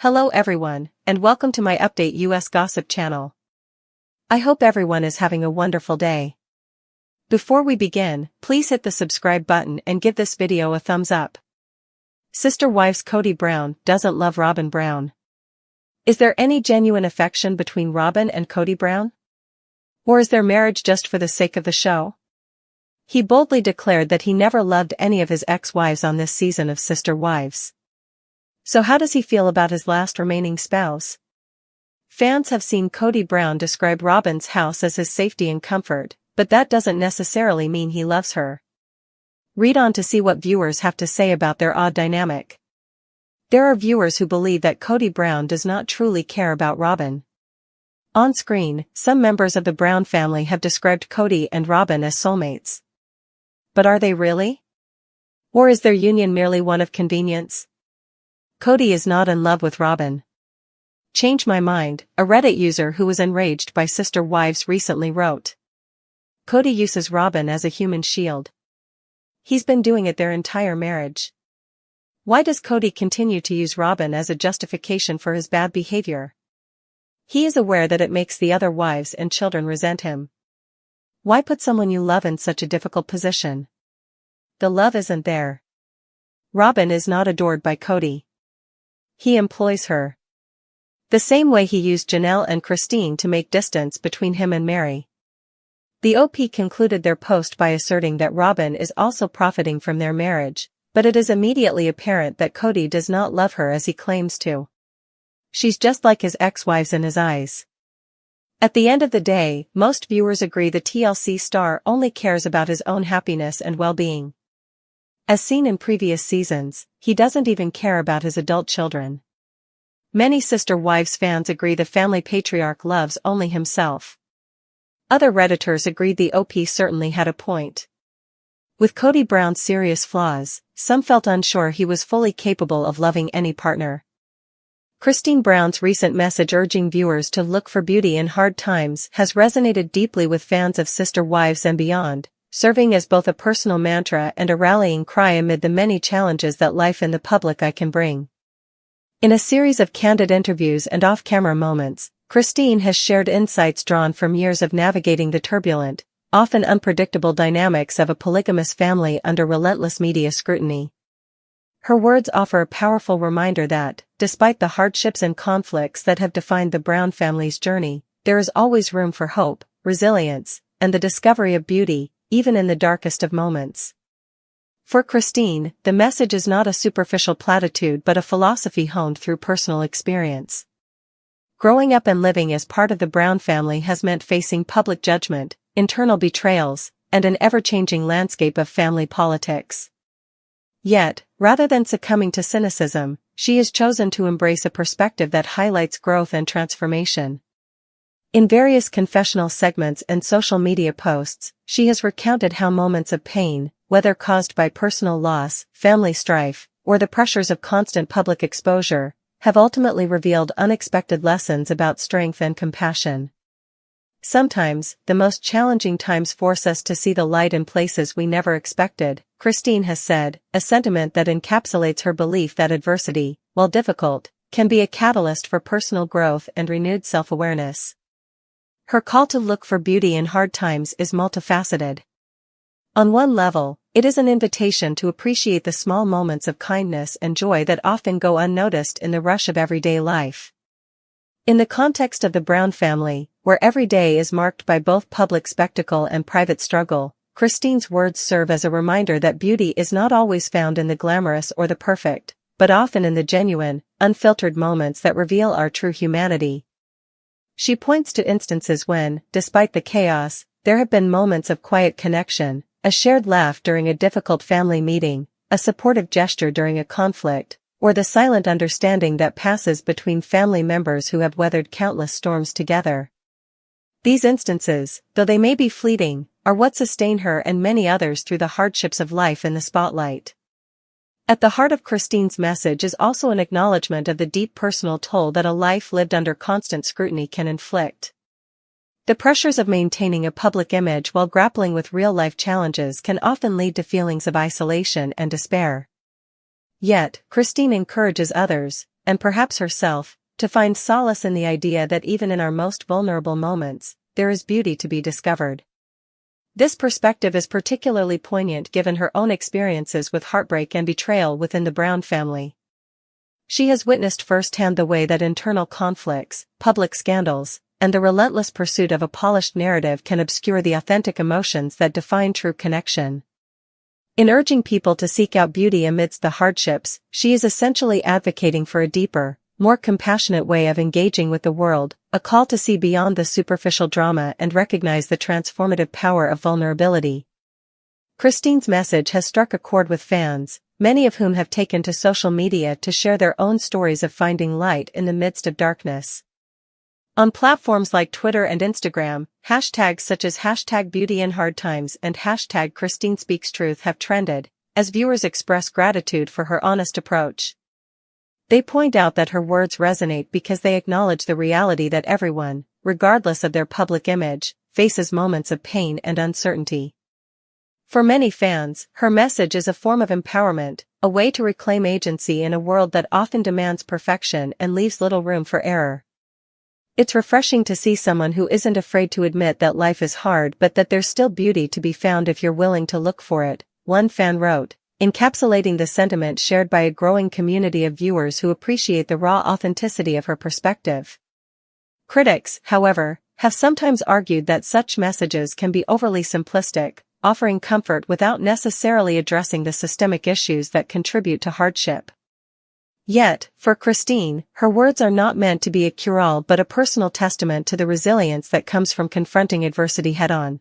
Hello everyone, and welcome to my Update US Gossip channel. I hope everyone is having a wonderful day. Before we begin, please hit the subscribe button and give this video a thumbs up. Sister wives Kody Brown doesn't love Robyn Brown. Is there any genuine affection between Robyn and Kody Brown? Or is their marriage just for the sake of the show? He boldly declared that he never loved any of his ex-wives on this season of Sister Wives. So how does he feel about his last remaining spouse? Fans have seen Kody Brown describe Robyn's house as his safety and comfort, but that doesn't necessarily mean he loves her. Read on to see what viewers have to say about their odd dynamic. There are viewers who believe that Kody Brown does not truly care about Robyn. On screen, some members of the Brown family have described Kody and Robyn as soulmates. But are they really? Or is their union merely one of convenience? Kody is not in love with Robyn. Change my mind, a Reddit user who was enraged by Sister Wives recently wrote. Kody uses Robyn as a human shield. He's been doing it their entire marriage. Why does Kody continue to use Robyn as a justification for his bad behavior? He is aware that it makes the other wives and children resent him. Why put someone you love in such a difficult position? The love isn't there. Robyn is not adored by Kody. He employs her. The same way he used Janelle and Christine to make distance between him and Mary. The OP concluded their post by asserting that Robyn is also profiting from their marriage, but it is immediately apparent that Kody does not love her as he claims to. She's just like his ex-wives in his eyes. At the end of the day, most viewers agree the TLC star only cares about his own happiness and well-being. As seen in previous seasons, he doesn't even care about his adult children. Many Sister Wives fans agree the family patriarch loves only himself. Other Redditors agreed the OP certainly had a point. With Kody Brown's serious flaws, some felt unsure he was fully capable of loving any partner. Christine Brown's recent message urging viewers to look for beauty in hard times has resonated deeply with fans of Sister Wives and beyond, serving as both a personal mantra and a rallying cry amid the many challenges that life in the public eye can bring. In a series of candid interviews and off-camera moments, Christine has shared insights drawn from years of navigating the turbulent, often unpredictable dynamics of a polygamous family under relentless media scrutiny. Her words offer a powerful reminder that, despite the hardships and conflicts that have defined the Brown family's journey, there is always room for hope, resilience, and the discovery of beauty, even in the darkest of moments. For Christine, the message is not a superficial platitude but a philosophy honed through personal experience. Growing up and living as part of the Brown family has meant facing public judgment, internal betrayals, and an ever-changing landscape of family politics. Yet, rather than succumbing to cynicism, she has chosen to embrace a perspective that highlights growth and transformation. In various confessional segments and social media posts, she has recounted how moments of pain, whether caused by personal loss, family strife, or the pressures of constant public exposure, have ultimately revealed unexpected lessons about strength and compassion. Sometimes, the most challenging times force us to see the light in places we never expected, Christine has said, a sentiment that encapsulates her belief that adversity, while difficult, can be a catalyst for personal growth and renewed self-awareness. Her call to look for beauty in hard times is multifaceted. On one level, it is an invitation to appreciate the small moments of kindness and joy that often go unnoticed in the rush of everyday life. In the context of the Brown family, where every day is marked by both public spectacle and private struggle, Christine's words serve as a reminder that beauty is not always found in the glamorous or the perfect, but often in the genuine, unfiltered moments that reveal our true humanity. She points to instances when, despite the chaos, there have been moments of quiet connection, a shared laugh during a difficult family meeting, a supportive gesture during a conflict, or the silent understanding that passes between family members who have weathered countless storms together. These instances, though they may be fleeting, are what sustain her and many others through the hardships of life in the spotlight. At the heart of Christine's message is also an acknowledgement of the deep personal toll that a life lived under constant scrutiny can inflict. The pressures of maintaining a public image while grappling with real-life challenges can often lead to feelings of isolation and despair. Yet, Christine encourages others, and perhaps herself, to find solace in the idea that even in our most vulnerable moments, there is beauty to be discovered. This perspective is particularly poignant given her own experiences with heartbreak and betrayal within the Brown family. She has witnessed firsthand the way that internal conflicts, public scandals, and the relentless pursuit of a polished narrative can obscure the authentic emotions that define true connection. In urging people to seek out beauty amidst the hardships, she is essentially advocating for a deeper, more compassionate way of engaging with the world, a call to see beyond the superficial drama and recognize the transformative power of vulnerability. Christine's message has struck a chord with fans, many of whom have taken to social media to share their own stories of finding light in the midst of darkness. On platforms like Twitter and Instagram, hashtags such as #BeautyInHardTimes and #ChristineSpeaksTruth have trended, as viewers express gratitude for her honest approach. They point out that her words resonate because they acknowledge the reality that everyone, regardless of their public image, faces moments of pain and uncertainty. For many fans, her message is a form of empowerment, a way to reclaim agency in a world that often demands perfection and leaves little room for error. It's refreshing to see someone who isn't afraid to admit that life is hard but that there's still beauty to be found if you're willing to look for it, one fan wrote, encapsulating the sentiment shared by a growing community of viewers who appreciate the raw authenticity of her perspective. Critics, however, have sometimes argued that such messages can be overly simplistic, offering comfort without necessarily addressing the systemic issues that contribute to hardship. Yet, for Christine, her words are not meant to be a cure-all but a personal testament to the resilience that comes from confronting adversity head-on.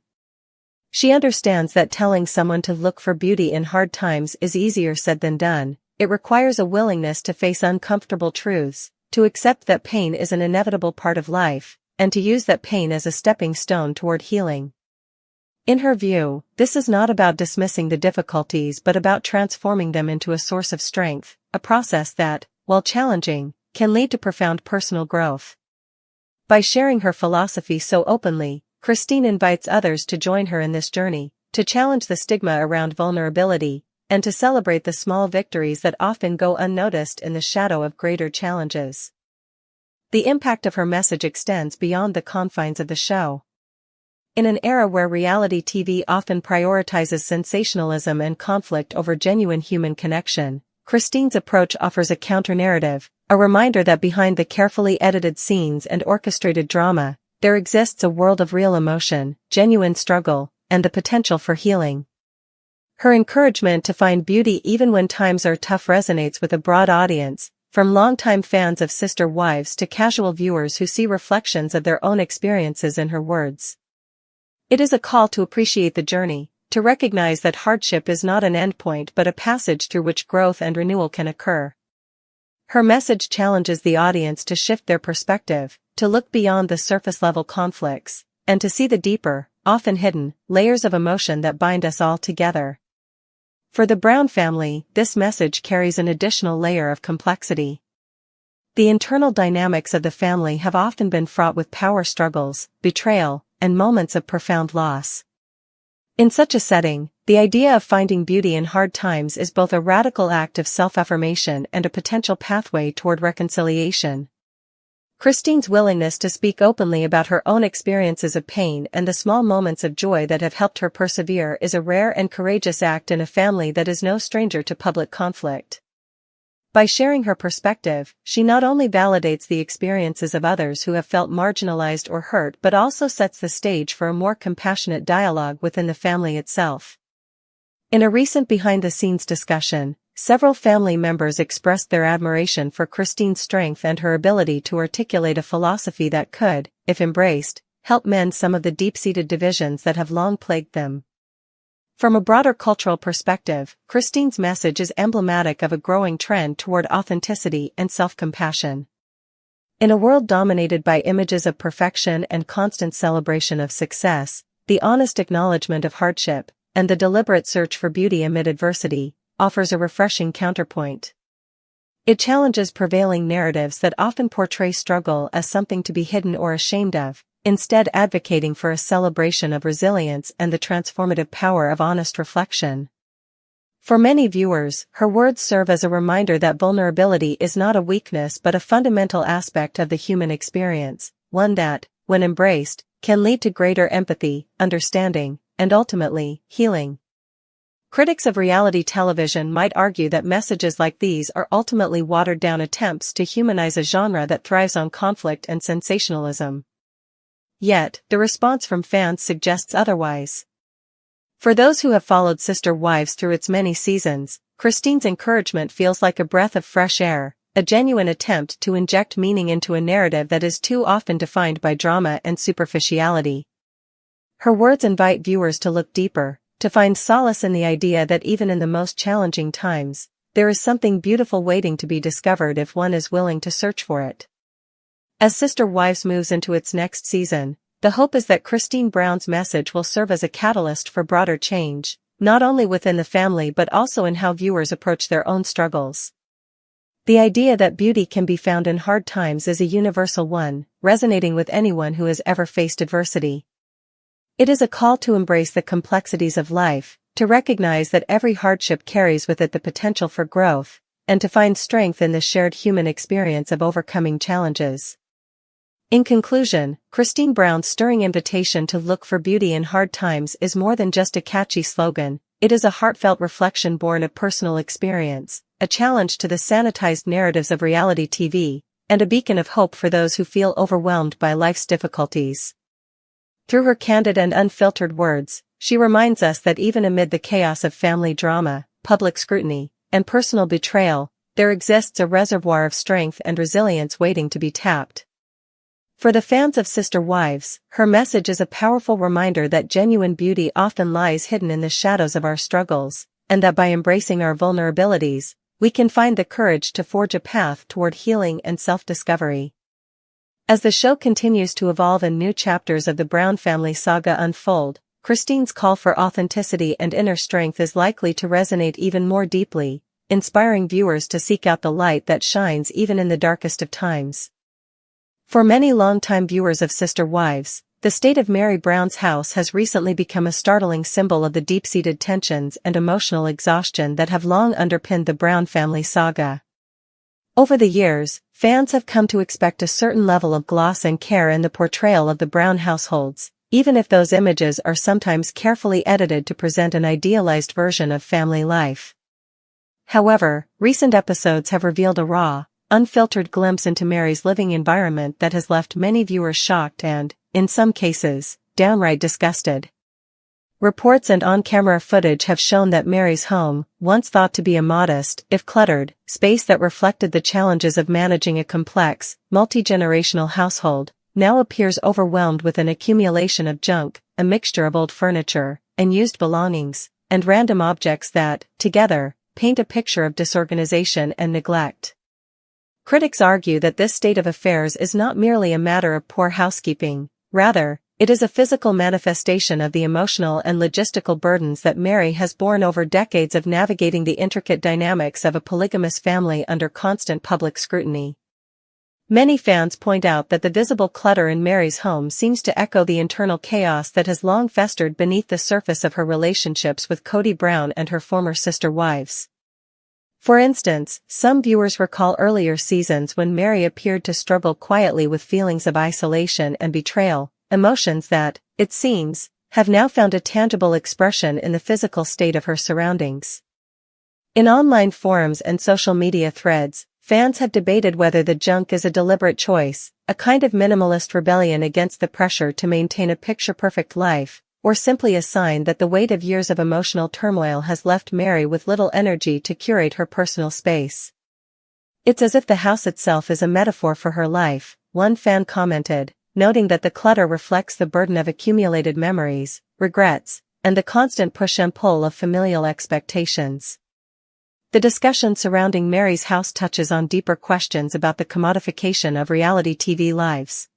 She understands that telling someone to look for beauty in hard times is easier said than done. It requires a willingness to face uncomfortable truths, to accept that pain is an inevitable part of life, and to use that pain as a stepping stone toward healing. In her view, this is not about dismissing the difficulties but about transforming them into a source of strength, a process that, while challenging, can lead to profound personal growth. By sharing her philosophy so openly, Christine invites others to join her in this journey, to challenge the stigma around vulnerability, and to celebrate the small victories that often go unnoticed in the shadow of greater challenges. The impact of her message extends beyond the confines of the show. In an era where reality TV often prioritizes sensationalism and conflict over genuine human connection, Christine's approach offers a counter-narrative, a reminder that behind the carefully edited scenes and orchestrated drama, there exists a world of real emotion, genuine struggle, and the potential for healing. Her encouragement to find beauty even when times are tough resonates with a broad audience, from longtime fans of Sister Wives to casual viewers who see reflections of their own experiences in her words. It is a call to appreciate the journey, to recognize that hardship is not an endpoint but a passage through which growth and renewal can occur. Her message challenges the audience to shift their perspective, to look beyond the surface-level conflicts, and to see the deeper, often hidden, layers of emotion that bind us all together. For the Brown family, this message carries an additional layer of complexity. The internal dynamics of the family have often been fraught with power struggles, betrayal, and moments of profound loss. In such a setting, the idea of finding beauty in hard times is both a radical act of self-affirmation and a potential pathway toward reconciliation. Christine's willingness to speak openly about her own experiences of pain and the small moments of joy that have helped her persevere is a rare and courageous act in a family that is no stranger to public conflict. By sharing her perspective, she not only validates the experiences of others who have felt marginalized or hurt but also sets the stage for a more compassionate dialogue within the family itself. In a recent behind-the-scenes discussion, several family members expressed their admiration for Christine's strength and her ability to articulate a philosophy that could, if embraced, help mend some of the deep-seated divisions that have long plagued them. From a broader cultural perspective, Christine's message is emblematic of a growing trend toward authenticity and self-compassion. In a world dominated by images of perfection and constant celebration of success, the honest acknowledgement of hardship, and the deliberate search for beauty amid adversity, offers a refreshing counterpoint. It challenges prevailing narratives that often portray struggle as something to be hidden or ashamed of, instead advocating for a celebration of resilience and the transformative power of honest reflection. For many viewers, her words serve as a reminder that vulnerability is not a weakness but a fundamental aspect of the human experience, one that, when embraced, can lead to greater empathy, understanding, and ultimately, healing. Critics of reality television might argue that messages like these are ultimately watered-down attempts to humanize a genre that thrives on conflict and sensationalism. Yet, the response from fans suggests otherwise. For those who have followed Sister Wives through its many seasons, Christine's encouragement feels like a breath of fresh air, a genuine attempt to inject meaning into a narrative that is too often defined by drama and superficiality. Her words invite viewers to look deeper, to find solace in the idea that even in the most challenging times, there is something beautiful waiting to be discovered if one is willing to search for it. As Sister Wives moves into its next season, the hope is that Christine Brown's message will serve as a catalyst for broader change, not only within the family but also in how viewers approach their own struggles. The idea that beauty can be found in hard times is a universal one, resonating with anyone who has ever faced adversity. It is a call to embrace the complexities of life, to recognize that every hardship carries with it the potential for growth, and to find strength in the shared human experience of overcoming challenges. In conclusion, Christine Brown's stirring invitation to look for beauty in hard times is more than just a catchy slogan, it is a heartfelt reflection born of personal experience, a challenge to the sanitized narratives of reality TV, and a beacon of hope for those who feel overwhelmed by life's difficulties. Through her candid and unfiltered words, she reminds us that even amid the chaos of family drama, public scrutiny, and personal betrayal, there exists a reservoir of strength and resilience waiting to be tapped. For the fans of Sister Wives, her message is a powerful reminder that genuine beauty often lies hidden in the shadows of our struggles, and that by embracing our vulnerabilities, we can find the courage to forge a path toward healing and self-discovery. As the show continues to evolve and new chapters of the Brown family saga unfold, Christine's call for authenticity and inner strength is likely to resonate even more deeply, inspiring viewers to seek out the light that shines even in the darkest of times. For many longtime viewers of Sister Wives, the state of Mary Brown's house has recently become a startling symbol of the deep-seated tensions and emotional exhaustion that have long underpinned the Brown family saga. Over the years, fans have come to expect a certain level of gloss and care in the portrayal of the Brown households, even if those images are sometimes carefully edited to present an idealized version of family life. However, recent episodes have revealed a raw, unfiltered glimpse into Mary's living environment that has left many viewers shocked and, in some cases, downright disgusted. Reports and on-camera footage have shown that Mary's home, once thought to be a modest, if cluttered, space that reflected the challenges of managing a complex, multi-generational household, now appears overwhelmed with an accumulation of junk, a mixture of old furniture, and used belongings, and random objects that, together, paint a picture of disorganization and neglect. Critics argue that this state of affairs is not merely a matter of poor housekeeping, rather, it is a physical manifestation of the emotional and logistical burdens that Mary has borne over decades of navigating the intricate dynamics of a polygamous family under constant public scrutiny. Many fans point out that the visible clutter in Mary's home seems to echo the internal chaos that has long festered beneath the surface of her relationships with Kody Brown and her former sister wives. For instance, some viewers recall earlier seasons when Mary appeared to struggle quietly with feelings of isolation and betrayal, emotions that, it seems, have now found a tangible expression in the physical state of her surroundings. In online forums and social media threads, fans have debated whether the junk is a deliberate choice, a kind of minimalist rebellion against the pressure to maintain a picture-perfect life, or simply a sign that the weight of years of emotional turmoil has left Mary with little energy to curate her personal space. It's as if the house itself is a metaphor for her life, one fan commented, noting that the clutter reflects the burden of accumulated memories, regrets, and the constant push and pull of familial expectations. The discussion surrounding Mary's house touches on deeper questions about the commodification of reality TV lives.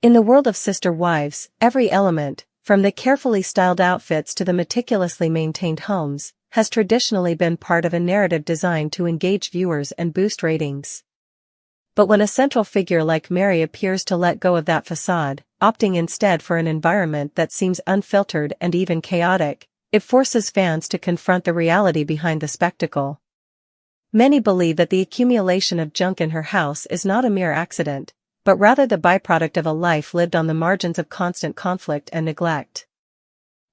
In the world of Sister Wives, every element, from the carefully styled outfits to the meticulously maintained homes, has traditionally been part of a narrative designed to engage viewers and boost ratings. But when a central figure like Mary appears to let go of that facade, opting instead for an environment that seems unfiltered and even chaotic, it forces fans to confront the reality behind the spectacle. Many believe that the accumulation of junk in her house is not a mere accident, but rather the byproduct of a life lived on the margins of constant conflict and neglect.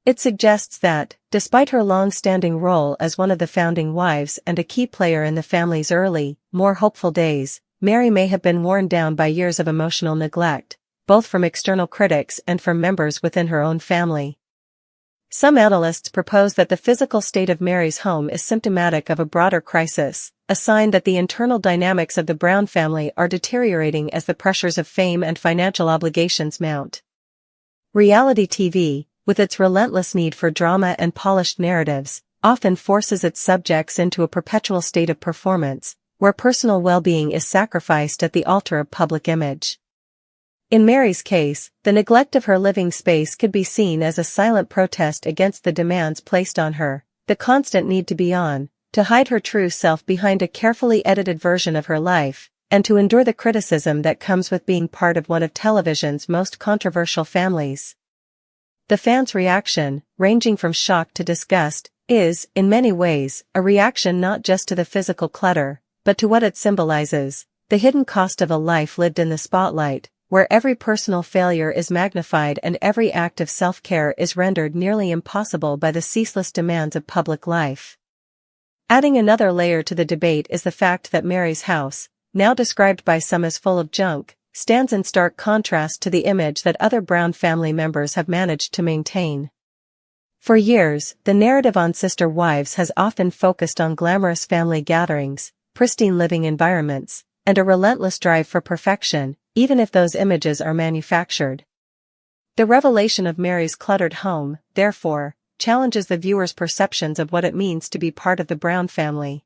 It suggests that, despite her long-standing role as one of the founding wives and a key player in the family's early, more hopeful days, Mary may have been worn down by years of emotional neglect, both from external critics and from members within her own family. Some analysts propose that the physical state of Mary's home is symptomatic of a broader crisis, a sign that the internal dynamics of the Brown family are deteriorating as the pressures of fame and financial obligations mount. Reality TV, with its relentless need for drama and polished narratives, often forces its subjects into a perpetual state of performance, where personal well-being is sacrificed at the altar of public image. In Mary's case, the neglect of her living space could be seen as a silent protest against the demands placed on her, the constant need to be on, to hide her true self behind a carefully edited version of her life, and to endure the criticism that comes with being part of one of television's most controversial families. The fans' reaction, ranging from shock to disgust, is, in many ways, a reaction not just to the physical clutter, but to what it symbolizes, the hidden cost of a life lived in the spotlight, where every personal failure is magnified and every act of self-care is rendered nearly impossible by the ceaseless demands of public life. Adding another layer to the debate is the fact that Mary's house, now described by some as full of junk, stands in stark contrast to the image that other Brown family members have managed to maintain. For years, the narrative on Sister Wives has often focused on glamorous family gatherings, pristine living environments, and a relentless drive for perfection, even if those images are manufactured. The revelation of Mary's cluttered home, therefore, challenges the viewer's perceptions of what it means to be part of the Brown family.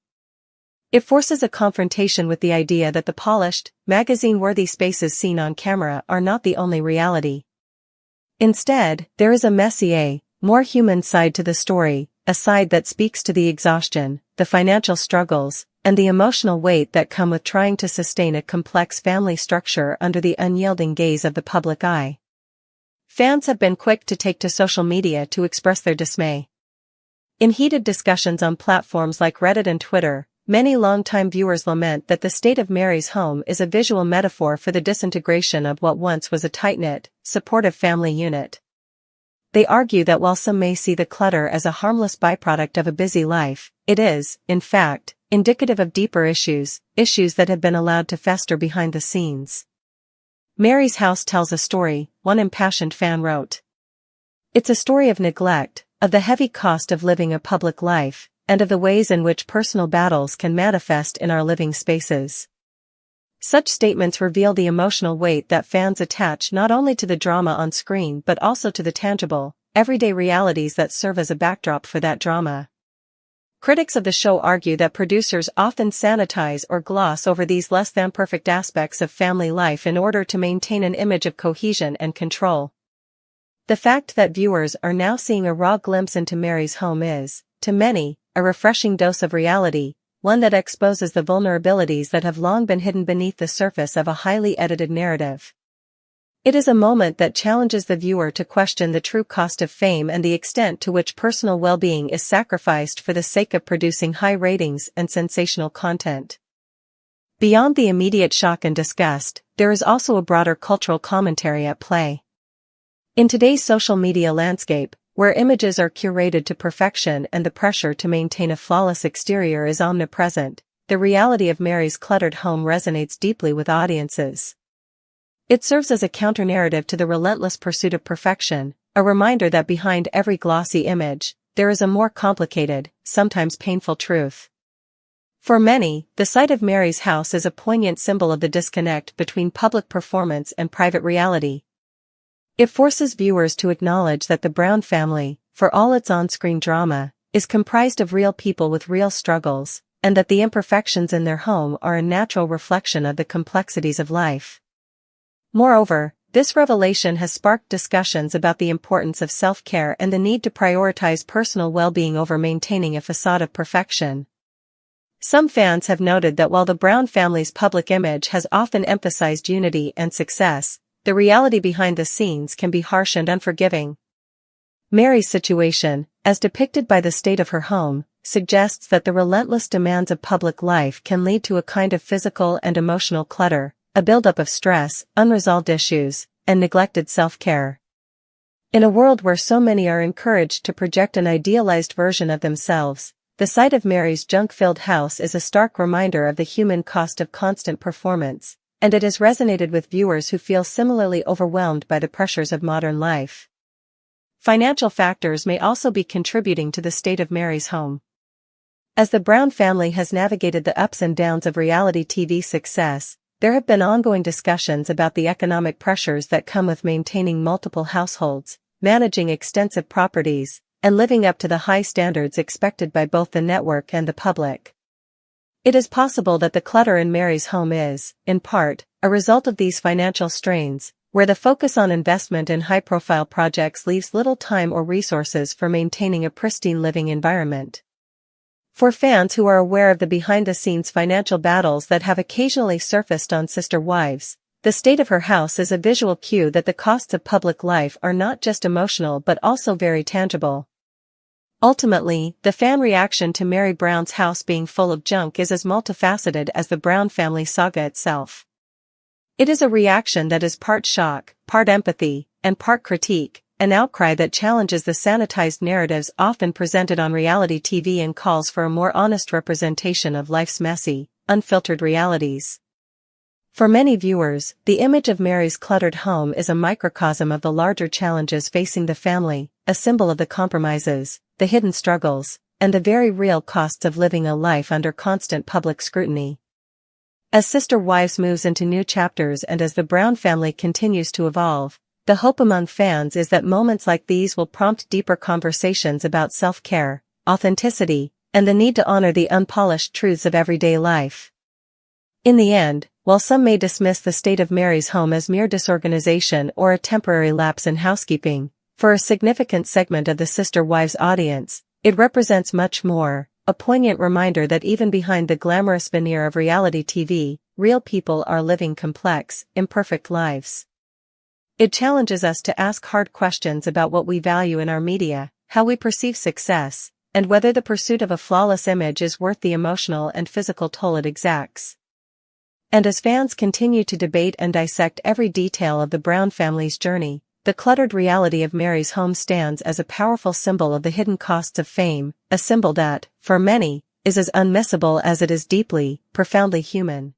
It forces a confrontation with the idea that the polished, magazine-worthy spaces seen on camera are not the only reality. Instead, there is a messier, more human side to the story, a side that speaks to the exhaustion, the financial struggles, and the emotional weight that come with trying to sustain a complex family structure under the unyielding gaze of the public eye. Fans have been quick to take to social media to express their dismay. In heated discussions on platforms like Reddit and Twitter, many longtime viewers lament that the state of Mary's home is a visual metaphor for the disintegration of what once was a tight-knit, supportive family unit. They argue that while some may see the clutter as a harmless byproduct of a busy life, it is, in fact, indicative of deeper issues that have been allowed to fester behind the scenes. Mary's house tells a story, one impassioned fan wrote. It's a story of neglect, of the heavy cost of living a public life, and of the ways in which personal battles can manifest in our living spaces. Such statements reveal the emotional weight that fans attach not only to the drama on screen but also to the tangible, everyday realities that serve as a backdrop for that drama. Critics of the show argue that producers often sanitize or gloss over these less-than-perfect aspects of family life in order to maintain an image of cohesion and control. The fact that viewers are now seeing a raw glimpse into Mary's home is, to many, a refreshing dose of reality, one that exposes the vulnerabilities that have long been hidden beneath the surface of a highly edited narrative. It is a moment that challenges the viewer to question the true cost of fame and the extent to which personal well-being is sacrificed for the sake of producing high ratings and sensational content. Beyond the immediate shock and disgust, there is also a broader cultural commentary at play. In today's social media landscape, where images are curated to perfection and the pressure to maintain a flawless exterior is omnipresent, the reality of Mary's cluttered home resonates deeply with audiences. It serves as a counter-narrative to the relentless pursuit of perfection, a reminder that behind every glossy image, there is a more complicated, sometimes painful truth. For many, the sight of Mary's house is a poignant symbol of the disconnect between public performance and private reality. It forces viewers to acknowledge that the Brown family, for all its on-screen drama, is comprised of real people with real struggles, and that the imperfections in their home are a natural reflection of the complexities of life. Moreover, this revelation has sparked discussions about the importance of self-care and the need to prioritize personal well-being over maintaining a facade of perfection. Some fans have noted that while the Brown family's public image has often emphasized unity and success, the reality behind the scenes can be harsh and unforgiving. Mary's situation, as depicted by the state of her home, suggests that the relentless demands of public life can lead to a kind of physical and emotional clutter, a buildup of stress, unresolved issues, and neglected self-care. In a world where so many are encouraged to project an idealized version of themselves, the sight of Mary's junk-filled house is a stark reminder of the human cost of constant performance, and it has resonated with viewers who feel similarly overwhelmed by the pressures of modern life. Financial factors may also be contributing to the state of Mary's home. As the Brown family has navigated the ups and downs of reality TV success, there have been ongoing discussions about the economic pressures that come with maintaining multiple households, managing extensive properties, and living up to the high standards expected by both the network and the public. It is possible that the clutter in Mary's home is, in part, a result of these financial strains, where the focus on investment in high-profile projects leaves little time or resources for maintaining a pristine living environment. For fans who are aware of the behind-the-scenes financial battles that have occasionally surfaced on Sister Wives, the state of her house is a visual cue that the costs of public life are not just emotional but also very tangible. Ultimately, the fan reaction to Mary Brown's house being full of junk is as multifaceted as the Brown family saga itself. It is a reaction that is part shock, part empathy, and part critique, an outcry that challenges the sanitized narratives often presented on reality TV and calls for a more honest representation of life's messy, unfiltered realities. For many viewers, the image of Mary's cluttered home is a microcosm of the larger challenges facing the family, a symbol of the compromises, the hidden struggles, and the very real costs of living a life under constant public scrutiny. As Sister Wives moves into new chapters and as the Brown family continues to evolve, the hope among fans is that moments like these will prompt deeper conversations about self-care, authenticity, and the need to honor the unpolished truths of everyday life. In the end, while some may dismiss the state of Mary's home as mere disorganization or a temporary lapse in housekeeping, for a significant segment of the Sister Wives audience, it represents much more, a poignant reminder that even behind the glamorous veneer of reality TV, real people are living complex, imperfect lives. It challenges us to ask hard questions about what we value in our media, how we perceive success, and whether the pursuit of a flawless image is worth the emotional and physical toll it exacts. And as fans continue to debate and dissect every detail of the Brown family's journey, the cluttered reality of Mary's home stands as a powerful symbol of the hidden costs of fame, a symbol that, for many, is as unmissable as it is deeply, profoundly human.